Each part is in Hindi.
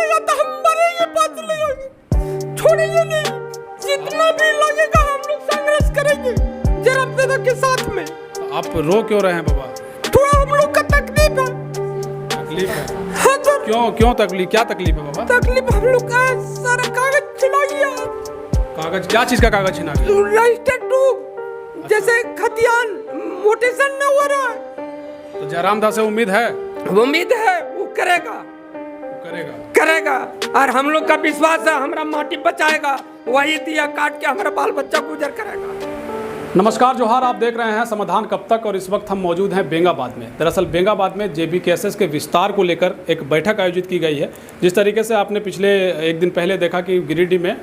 लगेगा तो हम मरेंगे, बच नहीं छोड़ेंगे नहीं, जितना भी लगेगा हम लोग संघर्ष करेंगे जयराम दादा के साथ में। आप रो क्यों रहे हैं बाबा? थोड़ा हम लोग का तकलीफ है। तकलीफ है? हाँ सर। क्यों तकलीफ? क्या तकलीफ है बाबा? तकलीफ हम लोग का सारा कागज छिनाइए। कागज? क्या चीज का कागज छिना गया? रजिस्टर टू, जैसे खतियान मोटेशन न हो रहा है। तो जयराम दादा से उम्मीद है? उम्मीद है वो करेगा करेगा और हम लोग का विश्वास है हमारा माटी बचाएगा, वही दिया काट के हमारा बाल बच्चा गुजर करेगा। नमस्कार जोहार, आप देख रहे हैं समाधान कब तक और इस वक्त हम मौजूद हैं बेंगाबाद में। दरअसल बेंगाबाद में जेबीकेएसएस के विस्तार को लेकर एक बैठक आयोजित की गई है। जिस तरीके से आपने पिछले एक दिन पहले देखा कि गिरिडीह में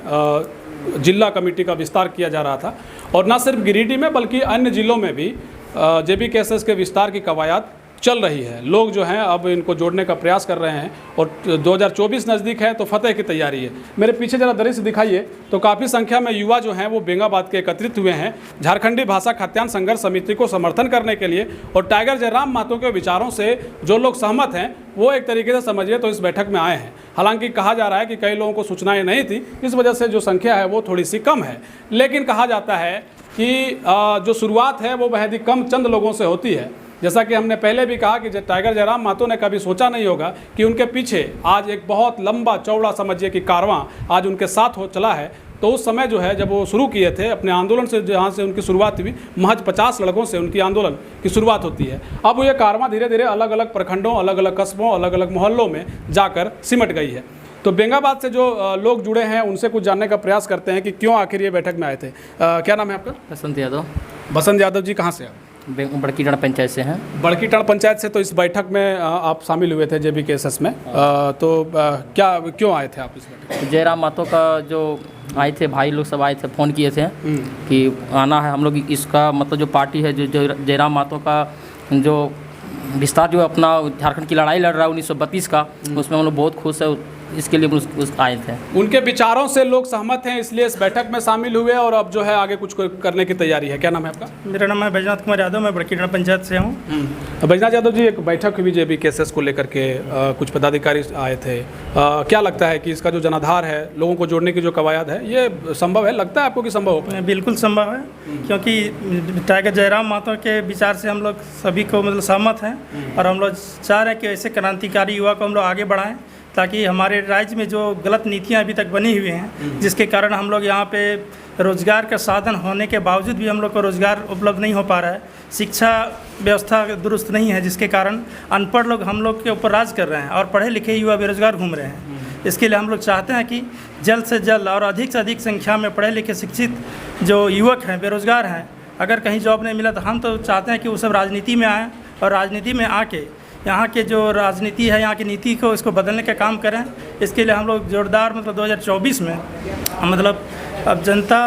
जिला कमेटी का विस्तार किया जा रहा था और न सिर्फ गिरिडीह में बल्कि अन्य जिलों में भी जेबीकेएसएस के विस्तार की कवायद चल रही है। लोग जो हैं अब इनको जोड़ने का प्रयास कर रहे हैं और 2024 नज़दीक है तो फतेह की तैयारी है। मेरे पीछे ज़रा दृश्य दिखाइए तो काफ़ी संख्या में युवा जो हैं वो बेंगाबाद के एकत्रित हुए हैं झारखंडी भाषा खाद्यान्न संघर्ष समिति को समर्थन करने के लिए और टाइगर जयराम महतो के विचारों से जो लोग सहमत हैं वो एक तरीके से समझिए तो इस बैठक में आए हैं। हालांकि कहा जा रहा है कि कई लोगों को सूचनाएँ नहीं थी, इस वजह से जो संख्या है वो थोड़ी सी कम है। लेकिन कहा जाता है कि जो शुरुआत है वो बेहद ही कम चंद लोगों से होती है। जैसा कि हमने पहले भी कहा कि टाइगर जयराम महतो ने कभी सोचा नहीं होगा कि उनके पीछे आज एक बहुत लंबा चौड़ा समझिए कि कारवां आज उनके साथ हो चला है। तो उस समय जो है जब वो शुरू किए थे अपने आंदोलन से, जहाँ से उनकी शुरुआत हुई, महज 50 लड़कों से उनकी आंदोलन की शुरुआत होती है। अब ये कारवां धीरे धीरे अलग अलग प्रखंडों, अलग अलग कस्बों, अलग अलग मोहल्लों में जाकर सिमट गई है। तो बेंगाबाद से जो लोग जुड़े हैं उनसे कुछ जानने का प्रयास करते हैं कि क्यों आखिर ये बैठक में आए थे। क्या नाम है आपका? बसंत यादव। बसंत यादव जी, कहाँ से आप? बड़कीटाण पंचायत से हैं। बड़कीटाण पंचायत से। तो इस बैठक में आप शामिल हुए थे जेबीकेएसएस में, तो क्यों आए थे आप इस बैठक? जयराम महतो का जो आए थे भाई लोग सब आए थे, फ़ोन किए थे कि आना है हम लोग। इसका मतलब जो पार्टी है जो जयराम महतो का जो विस्तार जो अपना झारखंड की लड़ाई लड़ रहा है 1932 का, उसमें हम लोग बहुत खुश है, इसके लिए उस आए थे। उनके विचारों से लोग सहमत हैं इसलिए इस बैठक में शामिल हुए और अब जो है आगे कुछ करने की तैयारी है। क्या नाम है आपका? मेरा नाम है बैजनाथ कुमार यादव, मैं बड़कीटाण पंचायत से हूँ। बैजनाथ यादव जी, एक बैठक हुई जेबीकेएसएस को लेकर के, कुछ पदाधिकारी आए थे। क्या लगता है कि इसका जो जनाधार है, लोगों को जोड़ने की जो कवायद है, ये संभव है? लगता है आपको कि संभव हो पाए? बिल्कुल संभव है, क्योंकि टाइगर जयराम महतो के विचार से हम लोग सभी को मतलब सहमत हैं और हम लोग चाह रहे हैं कि ऐसे क्रांतिकारी युवा को हम लोग आगे बढ़ाएं ताकि हमारे राज्य में जो गलत नीतियां अभी तक बनी हुई हैं, जिसके कारण हम लोग यहाँ पे रोज़गार का साधन होने के बावजूद भी हम लोग को रोज़गार उपलब्ध नहीं हो पा रहा है, शिक्षा व्यवस्था दुरुस्त नहीं है, जिसके कारण अनपढ़ लोग हम लोग के ऊपर राज कर रहे हैं और पढ़े लिखे युवा बेरोजगार घूम रहे हैं। इसके लिए हम लोग चाहते हैं कि जल्द से जल्द और अधिक से अधिक संख्या में पढ़े लिखे शिक्षित जो युवक हैं, बेरोजगार हैं, अगर कहीं जॉब नहीं मिला तो हम तो चाहते हैं कि वो सब राजनीति में आएँ और राजनीति में आके यहाँ के जो राजनीति है, यहाँ की नीति को इसको बदलने का काम करें। इसके लिए हम लोग जोरदार मतलब 2024 में मतलब अब जनता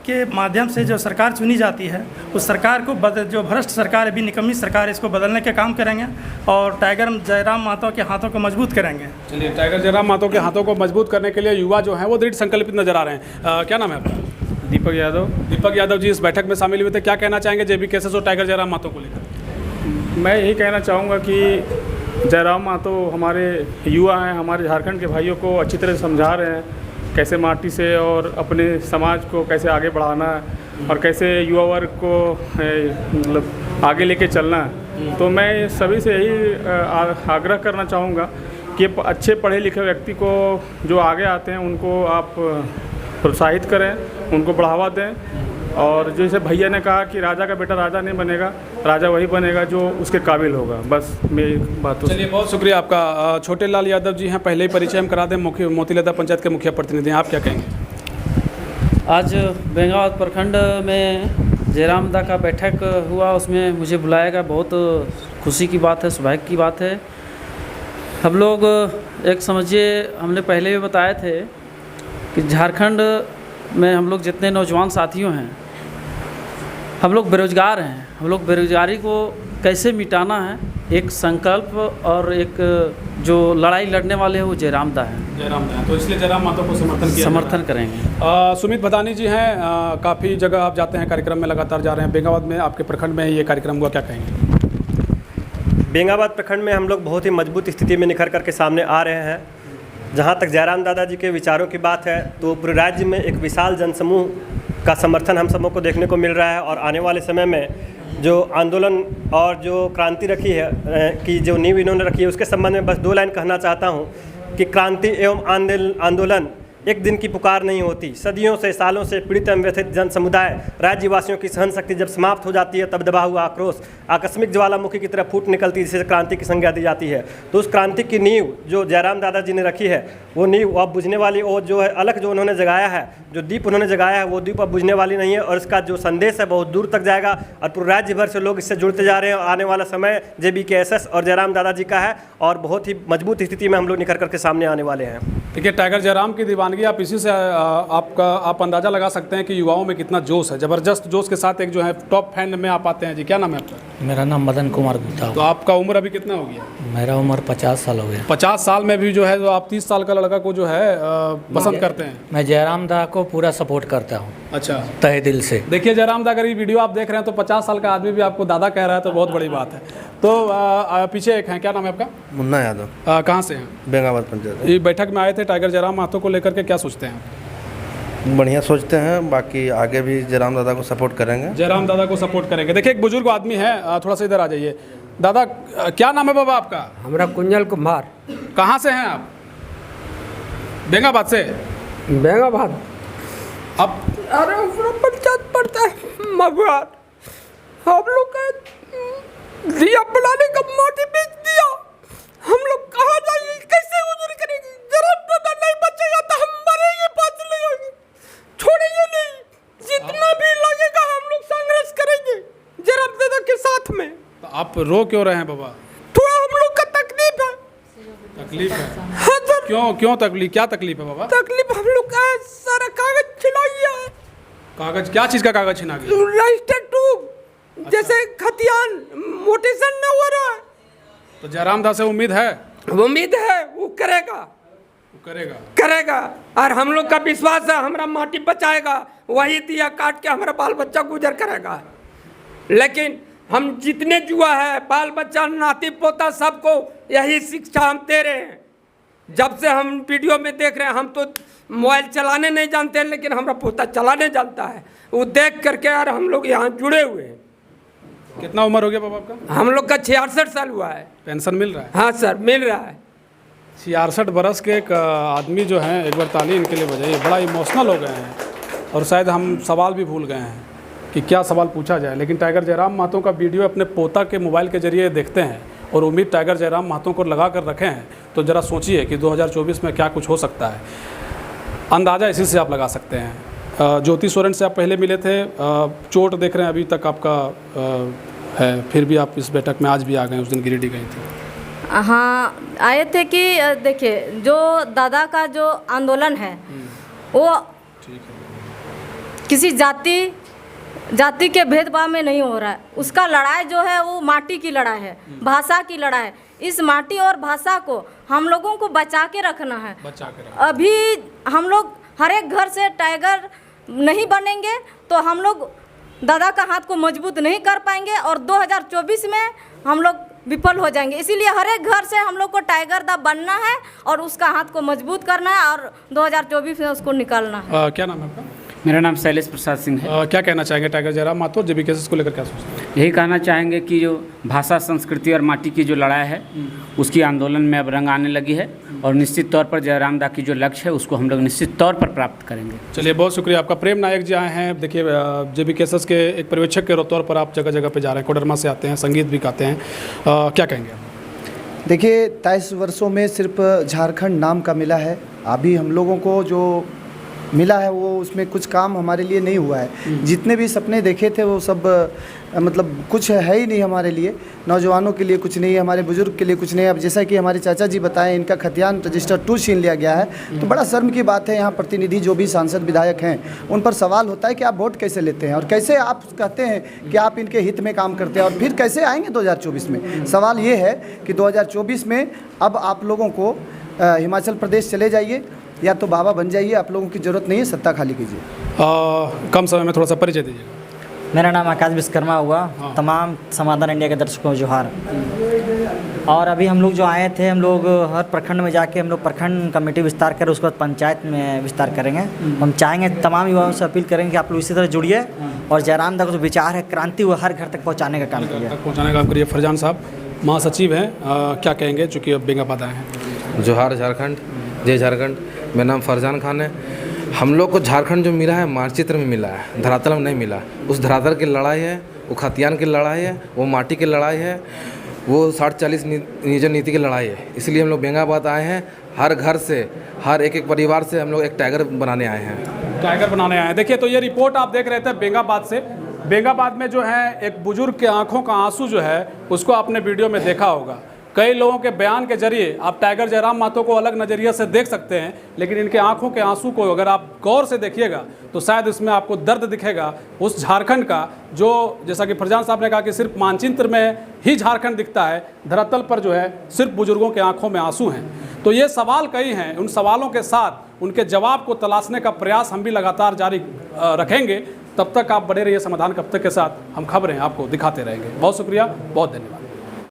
के माध्यम से जो सरकार चुनी जाती है उस सरकार को जो भ्रष्ट सरकार है, भी निकम्मी सरकार, इसको बदलने का काम करेंगे और टाइगर जयराम महतो के हाथों को मजबूत करेंगे। चलिए, टाइगर जयराम महतो के हाथों को मजबूत करने के लिए युवा जो हैं वो दृढ़ संकल्पित नजर आ रहे हैं। क्या नाम है आपका? दीपक यादव। दीपक यादव जी, इस बैठक में शामिल हुए थे, क्या कहना चाहेंगे जेबीकेएसएस और टाइगर जयराम महतो को लेकर? मैं यही कहना चाहूँगा कि जयराम महतो हमारे युवा हैं, हमारे झारखंड के भाइयों को अच्छी तरह समझा रहे हैं कैसे माटी से और अपने समाज को कैसे आगे बढ़ाना है और कैसे युवा वर्ग को मतलब आगे लेके चलना है। तो मैं सभी से यही आग्रह करना चाहूँगा कि अच्छे पढ़े लिखे व्यक्ति को जो आगे आते हैं उनको आप प्रोत्साहित करें, उनको बढ़ावा दें। और जैसे भैया ने कहा कि राजा का बेटा राजा नहीं बनेगा, राजा वही बनेगा जो उसके काबिल होगा। बस मेरी बात। चलिए, बहुत शुक्रिया आपका। छोटे लाल यादव जी हैं, पहले ही परिचय हम करा दें, मोतीलता पंचायत के मुखिया प्रतिनिधि हैं, आप क्या कहेंगे? आज बेंगाबाद प्रखंड में जयराम दा का बैठक हुआ, उसमें मुझे बुलाया गया। बहुत खुशी की बात है, सौभाग्य की बात है। हम लोग एक समझिए, हमने पहले भी बताए थे कि झारखंड में हम लोग जितने नौजवान साथियों हैं, हम लोग बेरोज़गार हैं। हम लोग बेरोज़गारी को कैसे मिटाना है, एक संकल्प और एक जो लड़ाई लड़ने वाले हैं वो जयराम दा है। जयराम दा, तो इसलिए जयराम महतो को समर्थन करेंगे। सुमित भदानी जी हैं, काफ़ी जगह आप जाते हैं, कार्यक्रम में लगातार जा रहे हैं। बेंगाबाद में आपके प्रखंड में ये कार्यक्रम हुआ, क्या कहेंगे? बेंगाबाद प्रखंड में हम लोग बहुत ही मजबूत स्थिति में निखर करके सामने आ रहे हैं। जहाँ तक जयराम दादाजी के विचारों की बात है तो पूरे राज्य में एक विशाल जनसमूह का समर्थन हम सबों को देखने को मिल रहा है और आने वाले समय में जो आंदोलन और जो क्रांति रखी है कि जो नींव इन्होंने रखी है उसके संबंध में बस 2 लाइन कहना चाहता हूँ कि क्रांति एवं आंदोलन एक दिन की पुकार नहीं होती। सदियों से सालों से पीड़ित एवं व्यथित जन समुदाय राज्यवासियों की सहन शक्ति जब समाप्त हो जाती है तब दबा हुआ आक्रोश आकस्मिक ज्वालामुखी की तरह फूट निकलती है, जिसे क्रांति की संज्ञा दी जाती है। तो उस क्रांति की नींव जो जयराम दादाजी ने रखी है वो नींव अब बुझने वाली और जो है अलग जो उन्होंने जगाया है, जो दीप उन्होंने जगाया है वो दीप अब बुझने वाली नहीं है और इसका जो संदेश है बहुत दूर तक जाएगा और पूरे राज्य भर से लोग इससे जुड़ते जा रहे हैं। आने वाला समय JBKSS और जयराम दादाजी का है और बहुत ही मजबूत स्थिति में हम लोग निखर करके सामने आने वाले हैं। देखिए, टाइगर जयराम की दीवानगी आप इसी से आप अंदाज़ा लगा सकते हैं कि युवाओं में कितना जोश है। ज़बरदस्त जोश के साथ एक जो है टॉप फैन में आप आते हैं। जी, क्या नाम है आपका? मेरा नाम मदन कुमार गुप्ता। तो आपका उम्र अभी कितना हो गया? मेरा उम्र 50 साल हो गया। 50 साल में भी जो है, जो आप 30 साल का लड़का को जो है पसंद करते हैं? मैं जयराम दा को पूरा सपोर्ट करता हूँ। अच्छा, तहे दिल से। देखिए, जयराम दा अगर ये वीडियो आप देख रहे हैं तो 50 साल का आदमी भी आपको दादा कह रहा है तो बहुत बड़ी बात है। तो पीछे एक हैं, क्या नाम है आपका? मुन्ना यादव। कहाँ से हैं? बेंगाबाद पंचायत। ये बैठक में आए थे टाइगर जयराम महतो को लेकर के, क्या सोचते हैं? बढ़िया सोचते हैं, बाकी आगे भी जयराम दादा को सपोर्ट करेंगे। जयराम दादा को सपोर्ट करेंगे। देखिए, एक बुजुर्ग आदमी है, थोड़ा सा इधर आ जाइए। दादा, क्या नाम है बाबा आपका? हमारा कुंजल कुमार। कहाँ से हैं आप? बेंगाबाद से? बेंगाबाद। अब अरे पंचायत पड़ता है मगवार, हम लोग का दिया बनाने का माटी बेच दिया। हम लोग कहाँ जाएंगे, कैसे गुजर करेंगे? जयराम दादा नहीं बचेगा तो हम मरेंगे, बच लेंगे, छोड़ेंगे नहीं। जितना भी लगेगा हम लोग संघर्ष करेंगे जयराम दादा के साथ में। तो आप रो क्यों रहे हैं बाबा? थोड़ा हम लोग का तकलीफ है। तकलीफ है? हाँ सर। क्यों तकलीफ? क्या तकलीफ है बाबा? तकलीफ हम लोग का सारा कागज छिना गया है। कागज? क्या चीज़ का कागज छिना गया? रजिस्टर 2 जैसे खतियान मोटेशन न हो रहा है। तो जयराम दास से उम्मीद है? उम्मीद है वो करेगा। और हम लोग का विश्वास है हमारा माटी बचाएगा, वही दिया काट के हमारा बाल बच्चा गुजर करेगा। लेकिन हम जितने जुआ है, बाल बच्चा, नाती पोता, सबको यही शिक्षा हम दे रहे हैं। जब से हम वीडियो में देख रहे हैं, हम तो मोबाइल चलाने नहीं जानते हैं, लेकिन हमारा पोता चलाने जानता है। वो देख करके यार हम लोग यहाँ जुड़े हुए हैं। कितना उम्र हो गया बाबा आपका? हम लोग का 66 साल हुआ है। पेंशन मिल रहा है? हाँ सर, मिल रहा है। 66 बरस के एक आदमी जो हैं, एक बार ताली इनके लिए बजाइए। बड़ा इमोशनल हो गए हैं और शायद हम सवाल भी भूल गए हैं कि क्या सवाल पूछा जाए। लेकिन टाइगर जयराम महतो का वीडियो अपने पोता के मोबाइल के जरिए देखते हैं और उम्मीद टाइगर जयराम महतो को लगा कर रखे हैं। तो ज़रा सोचिए कि 2024 में क्या कुछ हो सकता है। अंदाज़ा इसी से आप लगा सकते हैं। ज्योति सोरेन से आप पहले मिले थे, चोट देख रहे हैं अभी तक आपका है, फिर भी आप इस बैठक में आज भी आ गए। उस दिन गिरिडीह गई थी। हाँ, आए थे कि देखिए, जो दादा का जो आंदोलन है वो किसी जाति के भेदभाव में नहीं हो रहा है। उसका लड़ाई जो है वो माटी की लड़ाई है, भाषा की लड़ाई है। इस माटी और भाषा को हम लोगों को बचा के रखना है। अभी हम लोग हर एक घर से टाइगर नहीं बनेंगे तो हम लोग दादा का हाथ को मजबूत नहीं कर पाएंगे और 2024 में हम लोग विफल हो जाएंगे। इसीलिए हर एक घर से हम लोग को टाइगर दा बनना है और उसका हाथ को मजबूत करना है और 2024 में उसको निकालना है। क्या नाम है आपका? मेरा नाम शैलेश प्रसाद सिंह है। क्या कहना चाहेंगे टाइगर जयराम महतो JBKSS को लेकर, क्या सोचते हैं? यही कहना चाहेंगे कि जो भाषा, संस्कृति और माटी की जो लड़ाई है उसकी आंदोलन में अब रंग आने लगी है और निश्चित तौर पर जयराम दा की जो लक्ष्य है उसको हम लोग निश्चित तौर पर प्राप्त करेंगे। चलिए, बहुत शुक्रिया आपका। प्रेम नायक जी आए हैं। देखिए, JBKSS के एक पर्यवेक्षक के तौर पर आप जगह जगह पे जा रहे हैं, कोडरमा से आते हैं, संगीत भी गाते हैं, क्या कहेंगे आप? देखिए, 23 वर्षों में सिर्फ झारखंड नाम का मिला है। अभी हम लोगों को जो मिला है वो उसमें कुछ काम हमारे लिए नहीं हुआ है। जितने भी सपने देखे थे वो सब मतलब कुछ है ही नहीं हमारे लिए। नौजवानों के लिए कुछ नहीं है, हमारे बुजुर्ग के लिए कुछ नहीं है। अब जैसा कि हमारे चाचा जी बताएं, इनका खतियान रजिस्टर 2 छीन लिया गया है, तो बड़ा शर्म की बात है। यहाँ प्रतिनिधि जो भी सांसद विधायक हैं उन पर सवाल होता है कि आप वोट कैसे लेते हैं और कैसे आप कहते हैं कि आप इनके हित में काम करते हैं और फिर कैसे आएंगे 2024 में। सवाल ये है कि 2024 में अब आप लोगों को हिमाचल प्रदेश चले जाइए या तो बाबा बन जाइए। आप लोगों की ज़रूरत नहीं है, सत्ता खाली कीजिए। कम समय में थोड़ा सा परिचय दीजिएगा। मेरा नाम आकाश विश्वकर्मा हुआ। तमाम समाधान इंडिया के दर्शकों को जोहार। और अभी हम लोग जो आए थे, हम लोग हर प्रखंड में जाके हम लोग प्रखंड कमेटी विस्तार कर उसके बाद पंचायत में विस्तार करेंगे। हम चाहेंगे तमाम युवाओं से अपील करेंगे कि आप लोग इसी तरह जुड़िए और जयराम दा का जो विचार है क्रांति वो हर घर तक पहुँचाने का काम करिए। पहुँचाने का काम करिए। फरजान साहब महासचिव हैं, क्या कहेंगे चूँकि अब बेंगाबाद आए हैं? जोहार झारखंड, जय झारखंड। मेरा नाम फरजान खान है। हम लोग को झारखंड जो मिला है मानचित्र में मिला है, धरातल में नहीं मिला। उस धरातल की लड़ाई है, वो खतियान की लड़ाई है, वो माटी की लड़ाई है, वो 60-40 नियोजन नीति की लड़ाई है। इसलिए हम लोग बेंगाबाद आए हैं। हर घर से, हर एक परिवार से हम लोग एक टाइगर बनाने आए हैं। टाइगर बनाने आए हैं। देखिए, तो ये रिपोर्ट आप देख रहे थे बेंगाबाद से। बेंगाबाद में जो है एक बुजुर्ग के आंखों का आंसू जो है उसको आपने वीडियो में देखा होगा। कई लोगों के बयान के जरिए आप टाइगर जयराम महतो को अलग नज़रिए से देख सकते हैं, लेकिन इनके आंखों के आंसू को अगर आप गौर से देखिएगा तो शायद इसमें आपको दर्द दिखेगा उस झारखंड का, जो जैसा कि फरजान साहब ने कहा कि सिर्फ मानचित्र में ही झारखंड दिखता है, धरातल पर जो है सिर्फ बुजुर्गों के आंखों में आंसू हैं। तो ये सवाल कई हैं, उन सवालों के साथ उनके जवाब को तलाशने का प्रयास हम भी लगातार जारी रखेंगे। तब तक आप बने रहिए समाधान कब तक के साथ। हम खबरें आपको दिखाते रहेंगे। बहुत शुक्रिया, बहुत धन्यवाद।